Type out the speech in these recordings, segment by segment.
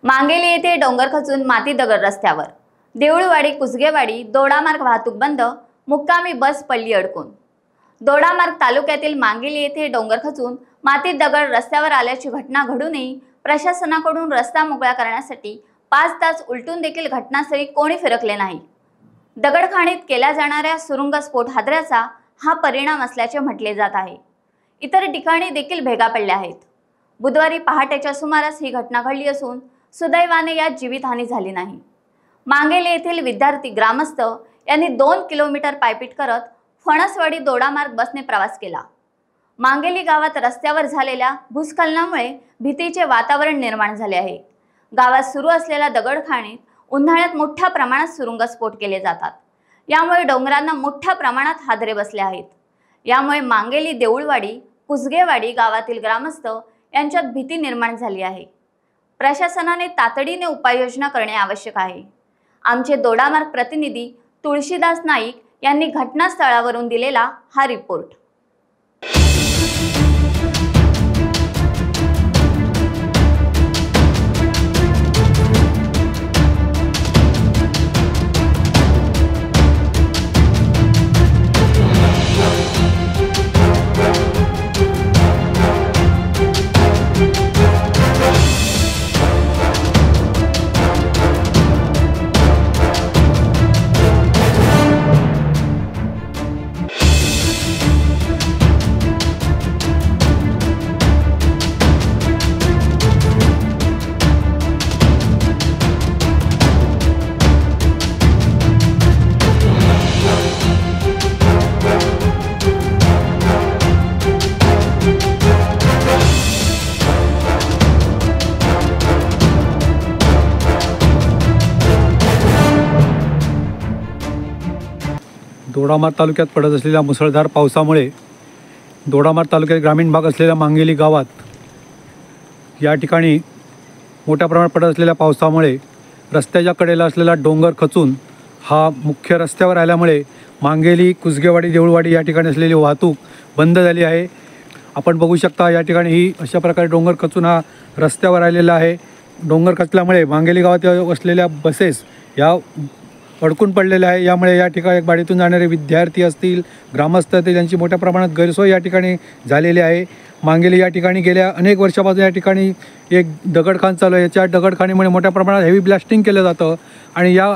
मांगेली येथे डोंगर खचून माती दगड रस्त्यावर, देऊळवाडी कुसगेवाडी दोडामार्ग वाहतूक बंद, मुक्कामी बस पडली अडकून। दोडामार्ग तालुक्यातील मांगेली येथे डोंगर खचून माती दगड रस्त्यावर आल्याची घटना घडूनही प्रशासनाकडून रस्ता मोकळा करण्यासाठी 5 तास उलटून देखील घटनास्थळी कोणी फिरकले नाही। दगडखाणीत केल्या जाणाऱ्या सुरुंग स्फोट हादऱ्याचा हा परिणाम असल्याचे म्हटले जात आहे। इतर ठिकाणी देखील भेगा पडल्या आहेत। बुधवारी पहाटेच्या सुमारास ही घटना घडली असून सुदैवाने यात जीवितहानी झाली नाही। मांगेली येथील विद्यार्थी ग्रामस्थ यांनी 2 किलोमीटर पायपीट करत फणसवाडी दोडामार्ग बसने प्रवास केला। मांगेली गावात रस्त्यावर झालेल्या भूस्खलनामुळे भीतीचे वातावरण निर्माण झाले आहे। गावात सुरू असलेल्या दगडखाणीत उन्हाळ्यात मोठ्या प्रमाणात सुरुंगस्फोट केले जातात। यामुळे डोंगरांना मोठ्या प्रमाणात हादरे बसले आहेत। यामुळे मांगेली देऊळवाडी कुसगेवाडी गावातील ग्रामस्थ यांच्यात भीती निर्माण झाली आहे। प्रशासनाने तातडीने उपाययोजना करणे आवश्यक आहे। आमचे दोडामार्ग प्रतिनिधी तुळशीदास नाईक यांनी घटनास्थळावरून दिलेला हा रिपोर्ट। दोडामार्ग तालुक्यात पडत असलेल्या मुसळधार पावसामुळे दोडामार्ग तालुक्यात ग्रामीण भाग असलेल्या मांगेली गावात या ठिकाणी मोठ्या प्रमाणात पडत असलेल्या पावसामुळे रस्त्याच्या कडेला असलेला डोंगर खचून हा मुख्य रस्त्यावर आल्यामुळे मांगेली कुसगेवाडी देऊळवाडी या ठिकाणी असलेली वाहतूक बंद झाली आहे। आपण बघू शकता या ठिकाणी ही अशा प्रकारे डोंगर खचून हा रस्त्यावर आलेला आहे। डोंगर खचल्यामुळे मांगेली गावात असलेल्या बसेस या अडकून पडलेल्या आहे। यामुळे या ठिकाणी वाडीतून जाणारे विद्यार्थी असतील, ग्रामस्थ असतील, यांची मोठ्या प्रमाणात गैरसोय या ठिकाणी झालेली आहे। मांगेली या ठिकाणी गेल्या अनेक वर्षापासून या ठिकाणी एक दगडखाण चालू आहे। याच्या दगडखाणीमुळे मोठ्या प्रमाणात हेवी ब्लास्टिंग केलं जातं आणि या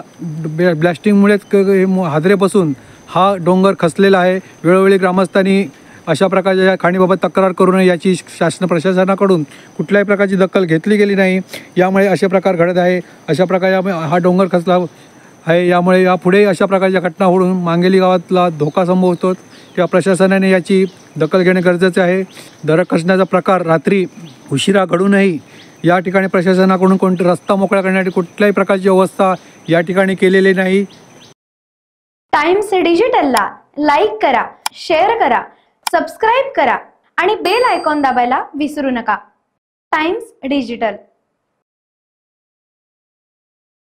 ब्लास्टिंगमुळेच हादरे बसून हा डोंगर खचलेला आहे। वेळोवेळी ग्रामस्थांनी अशा प्रकारच्या या खाणीबाबत तक्रार करून याची शासन प्रशासनाकडून कुठल्याही प्रकारची दखल घेतली गेली नाही। यामुळे असे प्रकार घडत आहे। अशा प्रकारे हा डोंगर खचला आहे। यामुळे यापुढे अशा प्रकारच्या घटना होऊन मांगेली गावातला धोका संभवतो। तेव्हा प्रशासनाने याची दखल घेणे गरजेचे आहे। दगड खचण्याचा प्रकार रात्री उशिरा घडूनही या ठिकाणी प्रशासनाकडून कोणते रस्ता मोकळा करण्यासाठी कुठल्याही प्रकारची व्यवस्था या ठिकाणी केलेली नाही। टाइम्स डिजिटलला लाईक करा, शेअर करा, सबस्क्राइब करा आणि बेल आयकॉन दाबायला विसरू नका। Times digital.